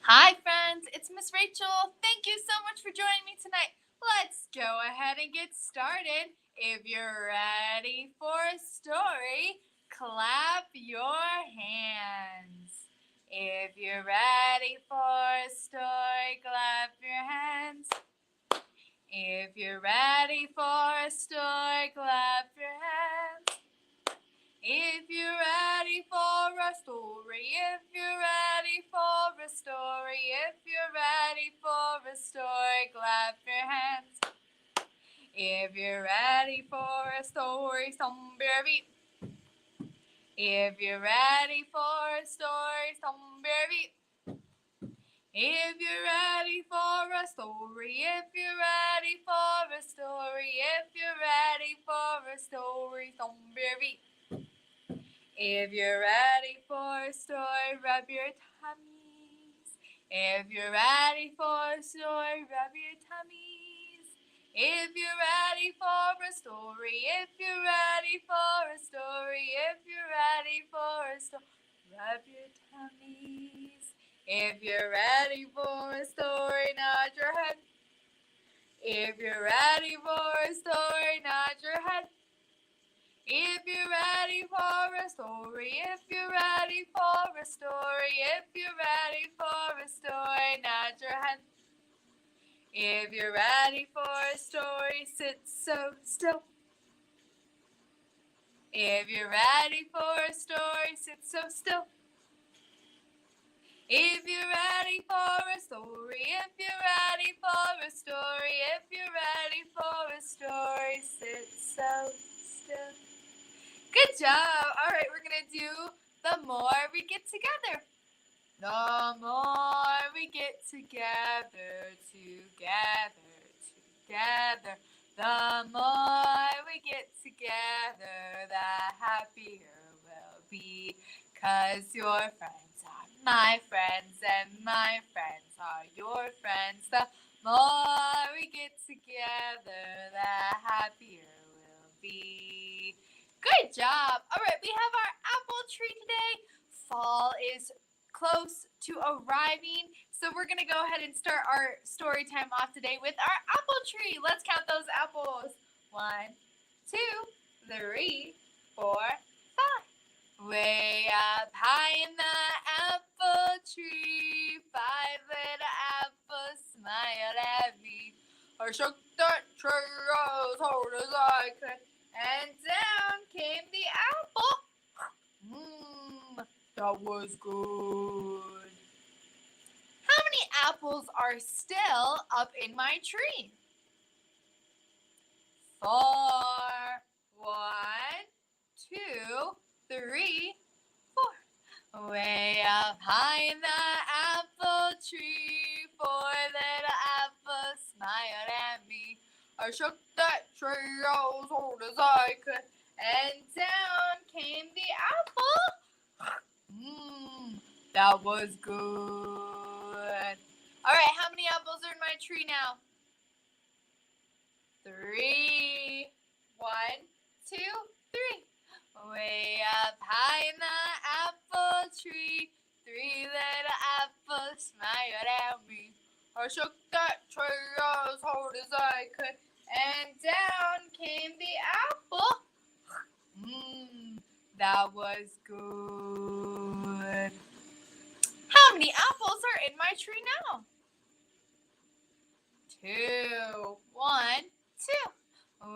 Hi, friends. It's Miss Rachel. Thank you so much for joining me tonight. Let's go ahead and get started. If you're ready for a story, clap your hands. If you're ready for a story, clap your hands. If you're ready for a story, clap your hands. If you're ready for a story, if you're ready for a story, if you're ready for a story, clap your hands. If you're ready for a story, stomp your feet. If you're ready for a story, stomp your feet. If you're ready for a story, if you're ready for a story, if you're ready for a story, stomp your feet. If you're ready for a story, rub your tummies. If you're ready for a story, rub your tummies. If you're ready for a story, if you're ready for a story, if you're ready for a story, rub your tummies. If you're ready for a story, nod your head. If you're ready for a story, nod your head. If you're ready for a story, if you're ready for a story, if you're ready for a story, nod your head. If you're ready for a story, sit so still. If you're ready for a story, sit so still. If you're ready for a story, if you're ready for a story, if you're ready for a story, sit so still. Good job. All right, we're going to do the more we get together. The more we get together, together. The more we get together, the happier we'll be. 'Cause your friends are my friends and my friends are your friends. The more we get together, the happier we'll be. Good job. All right, we have our apple tree today. Fall is close to arriving, so we're going to go ahead and start our story time off today with our apple tree. Let's count those apples. 1, 2, 3, 4, 5. Way up high in the apple tree, 5 little apples smiled at me. I shook that tree as hard as I could, and down came the apple. That was good. How many apples are still up in my tree? 4. 1, 2, 3, 4. Way up high in the apple tree, 4 little apples smiled at me. I shook that tree as hard as I could, and down came the apple. That was good. All right, how many apples are in my tree now? 3. 1, 2, 3. Way up high in the apple tree, 3 little apples smiled at me. I shook that tree as hard as I could, and down came the apple. That was good. How many apples are in my tree now? 2. 1, 2.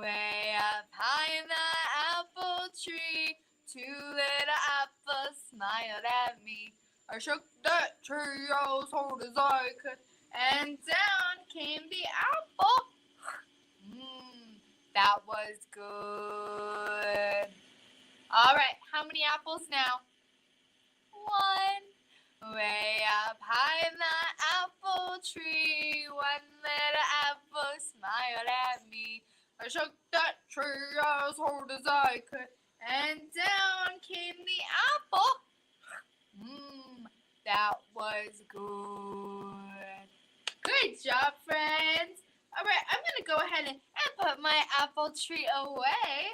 Way up high in the apple tree, 2 little apples smiled at me. I shook that tree as hard as I could, and down came the apple. That was good. All right, how many apples now? 1. Way up high in the apple tree, 1 little apple smiled at me. I shook that tree as hard as I could, and down came the apple. That was good. Good job, friends. All right, I'm going to go ahead and put my apple tree away.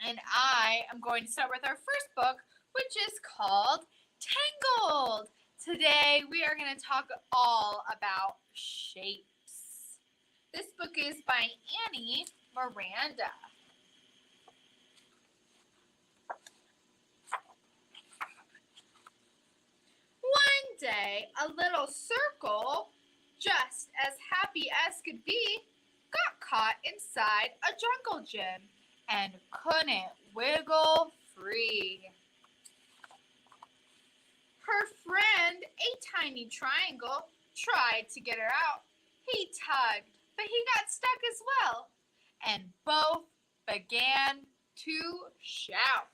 And I am going to start with our first book, which is called Tangled. Today we are going to talk all about shapes. This book is by Annie Miranda. One day, a little circle, just as happy as could be, got caught inside a jungle gym and couldn't wiggle free. Her friend, a tiny triangle, tried to get her out. He tugged, but he got stuck as well, and both began to shout.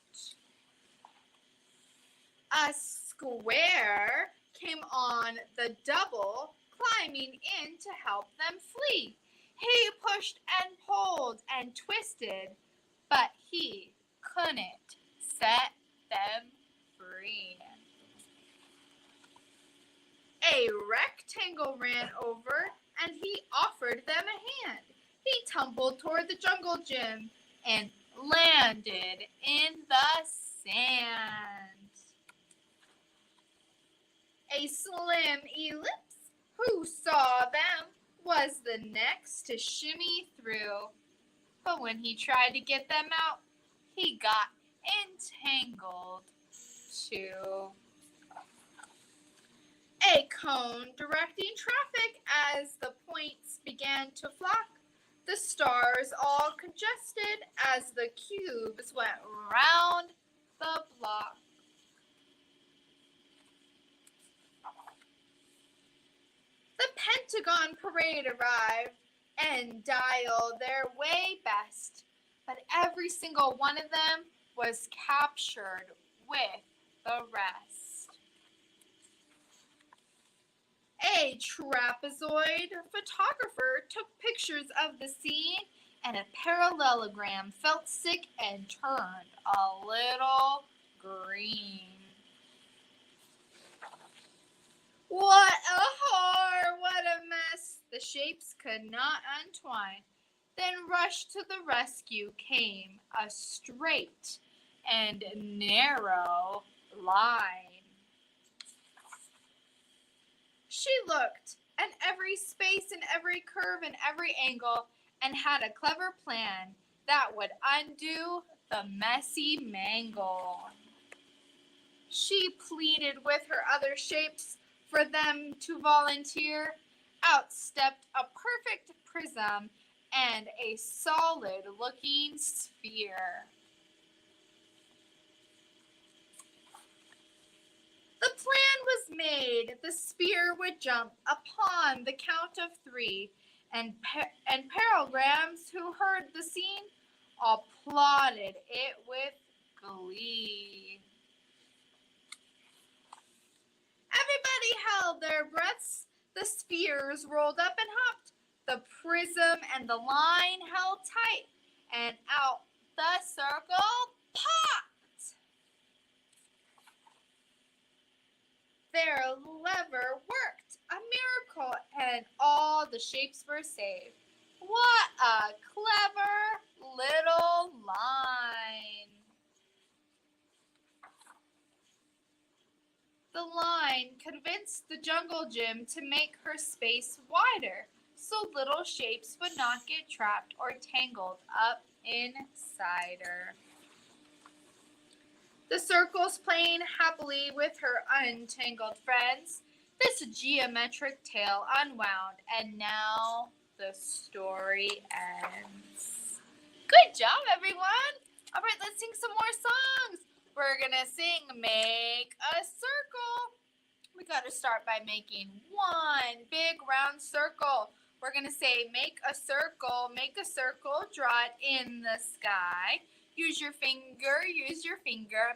A square came on the double, climbing in to help them flee. He pushed and pulled and twisted, but he couldn't set them free. A rectangle ran over, and he offered them a hand. He tumbled toward the jungle gym and landed in the sand. A slim ellipse, who saw them, was the next to shimmy through. But when he tried to get them out, he got entangled too. A cone directing traffic as the points began to flock. The stars all congested as the cubes went round the block. The Pentagon parade arrived and dialed their way best, but every single one of them was captured with the rest. A trapezoid photographer took pictures of the scene, and a parallelogram felt sick and turned a little green. What a horror, what a mess! The shapes could not untwine. Then rush to the rescue came a straight and narrow line. She looked at every space and every curve and every angle and had a clever plan that would undo the messy mangle. She pleaded with her other shapes for them to volunteer. Out stepped a perfect prism and a solid-looking sphere. The plan was made. The sphere would jump upon the count of 3, and parallelograms who heard the scene applauded it with glee. Everybody held their breaths. The spheres rolled up and hopped. The prism and the line held tight, and out the circle popped. Their lever worked, a miracle, and all the shapes were saved. What a clever little line. The line convinced the jungle gym to make her space wider, so little shapes would not get trapped or tangled up inside her. The circles playing happily with her untangled friends. This geometric tale unwound, and now the story ends. Good job, everyone! All right, let's sing some more songs. We're gonna sing Make a Circle. We gotta start by making one big round circle. We're gonna say make a circle, draw it in the sky. Use your finger,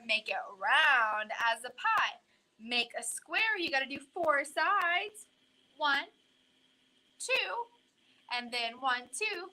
make it round as a pie. Make a square, you gotta do 4 sides. 1, 2, and then 1, 2,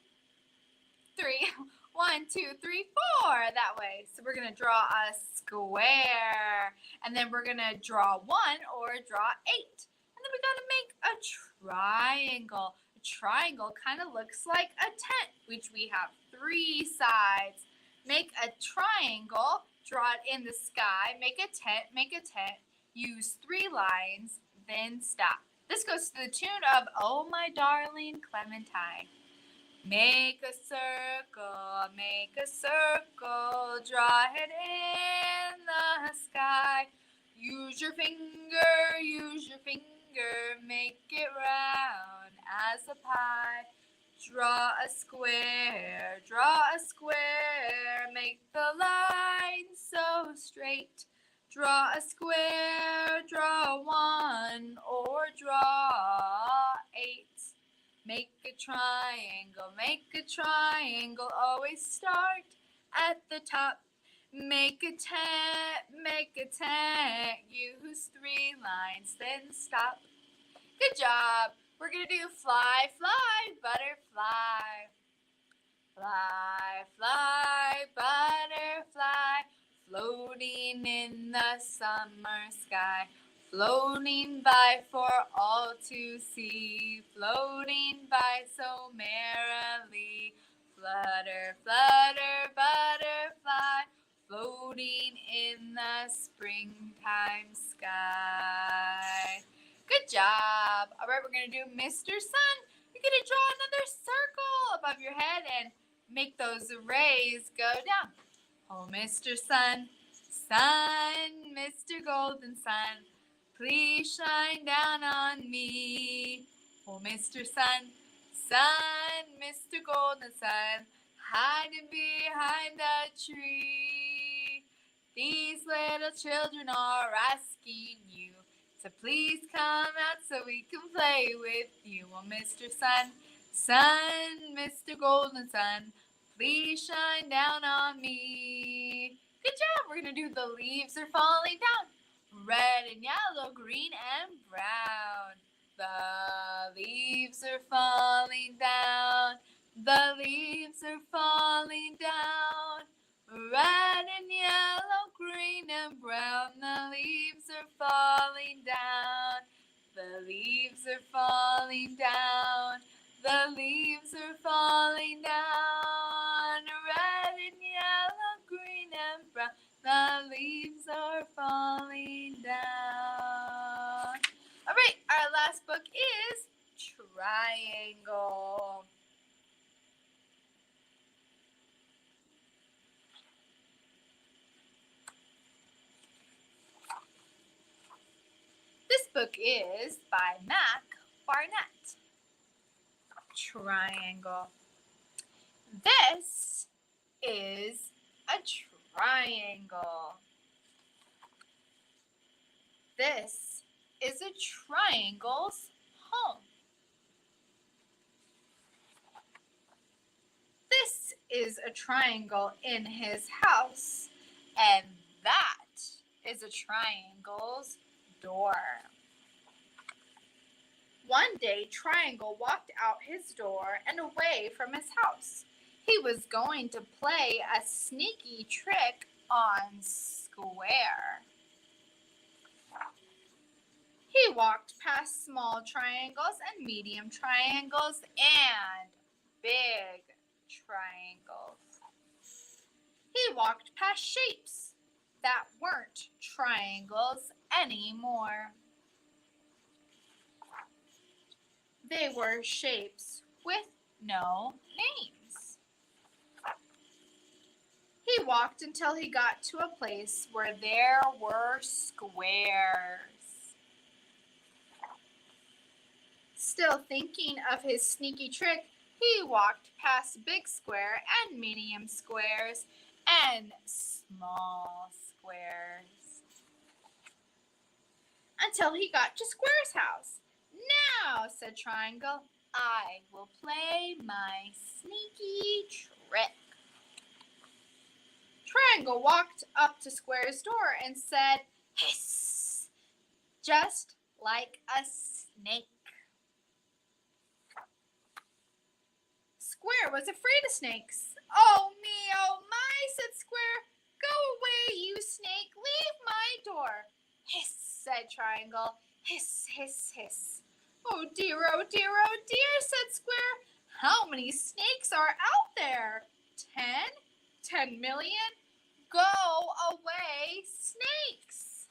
3. 1, 2, 3, 4, that way. So we're gonna draw a square, and then we're gonna draw 1 or draw 8. And then we gotta make a triangle. A triangle kind of looks like a tent, which we have 3 sides. Make a triangle, draw it in the sky, make a tent, Use 3 lines, then stop. This goes to the tune of Oh My Darling Clementine. Make a circle, draw it in the sky. Use your finger, make it round as a pie. Draw a square, make the line so straight. Draw a square, draw 1, or draw 8. Make a triangle, always start at the top. Make a tent, use 3 lines, then stop. Good job. We're going to do fly, fly, butterfly. Fly, fly, butterfly, floating in the summer sky. Floating by for all to see, floating by so merrily. Flutter, flutter, butterfly, floating in the springtime sky. Good job. All right, we're going to do Mr. Sun. You're going to draw another circle above your head and make those rays go down. Oh, Mr. Sun, sun, Mr. Golden Sun, please shine down on me. Oh, Mr. Sun, sun, Mr. Golden Sun, hiding behind a tree. These little children are asking you to please come out so we can play with you. Oh, Mr. Sun, sun, Mr. Golden Sun, please shine down on me. Good job. We're going to do the leaves are falling down. Red and yellow, green and brown. The leaves are falling down. The leaves are falling down. Red and yellow, green and brown. The leaves are falling down. The leaves are falling down. The leaves are falling down. Red and yellow, green and brown. The leaves are falling down. All right, our last book is Triangle. This book is by Mac Barnett. Triangle. This is a triangle. This is a triangle's home. This is a triangle in his house, and that is a triangle's door. One day, Triangle walked out his door and away from his house. He was going to play a sneaky trick on Square. He walked past small triangles and medium triangles and big triangles. He walked past shapes that weren't triangles anymore. They were shapes with no names. He walked until he got to a place where there were squares. Still thinking of his sneaky trick, he walked past big square and medium squares and small squares until he got to Square's house. Now, said Triangle, I will play my sneaky trick. Triangle walked up to Square's door and said, hiss, just like a snake. Square was afraid of snakes. Oh me, oh my, said Square. Go away, you snake, leave my door. Hiss, said Triangle, hiss, hiss, hiss. Oh dear, said Square. How many snakes are out there? 10 million? Go away, snakes.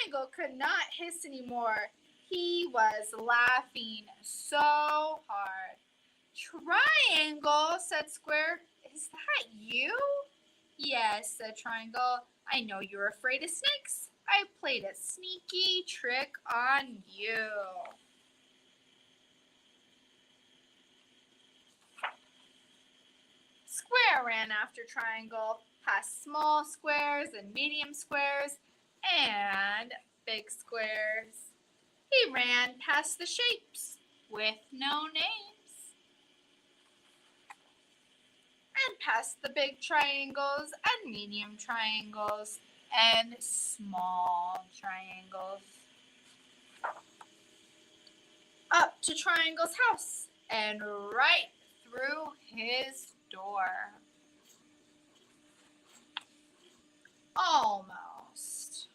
Triangle could not hiss anymore. He was laughing so hard. Triangle, said Square. Is that you? Yes, said Triangle. I know you're afraid of snakes. I played a sneaky trick on you. Square ran after Triangle, past small squares and medium squares and big squares. He ran past the shapes with no names and past the big triangles and medium triangles and small triangles. Up to Triangle's house and right through his door. Almost.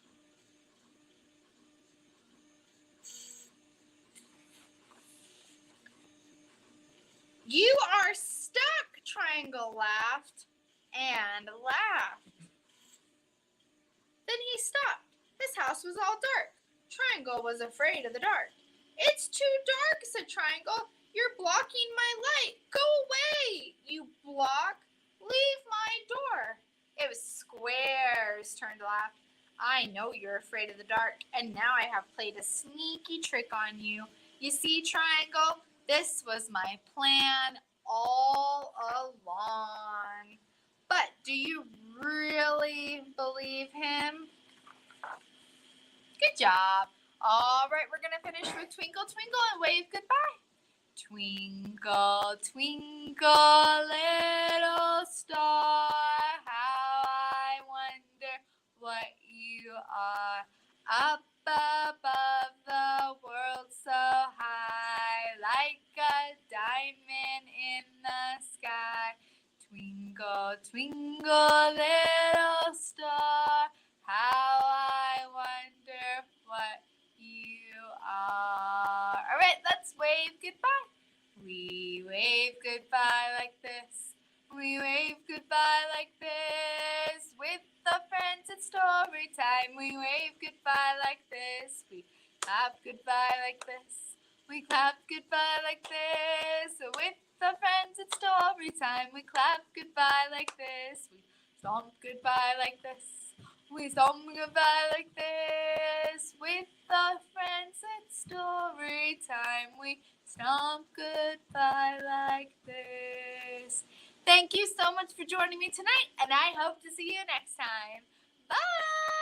You are stuck, Triangle laughed and laughed. Then he stopped. His house was all dark. Triangle was afraid of the dark. It's too dark, said Triangle. You're blocking my light. Go away, you block. Leave my door. It was Square's turn to laugh. I know you're afraid of the dark, and now I have played a sneaky trick on you. You see, Triangle, this was my plan all along. But do you really believe him? Good job. All right, we're going to finish with Twinkle, Twinkle, and wave goodbye. Twinkle, twinkle, little star, how I wonder what you are. Up above the world so high, like a diamond in the sky. Twinkle, twinkle, little star, how I wonder what you are. All right, let's wave goodbye. We wave goodbye like this. We wave goodbye like this. With the friends at story time, we wave goodbye like this. We clap goodbye like this. We clap goodbye like this. With the friends at story time, we clap goodbye like this. We stomp goodbye like this. We stomp goodbye like this. With the friends at story time, we stomp goodbye like this. Thank you so much for joining me tonight, and I hope to see you next time. Bye!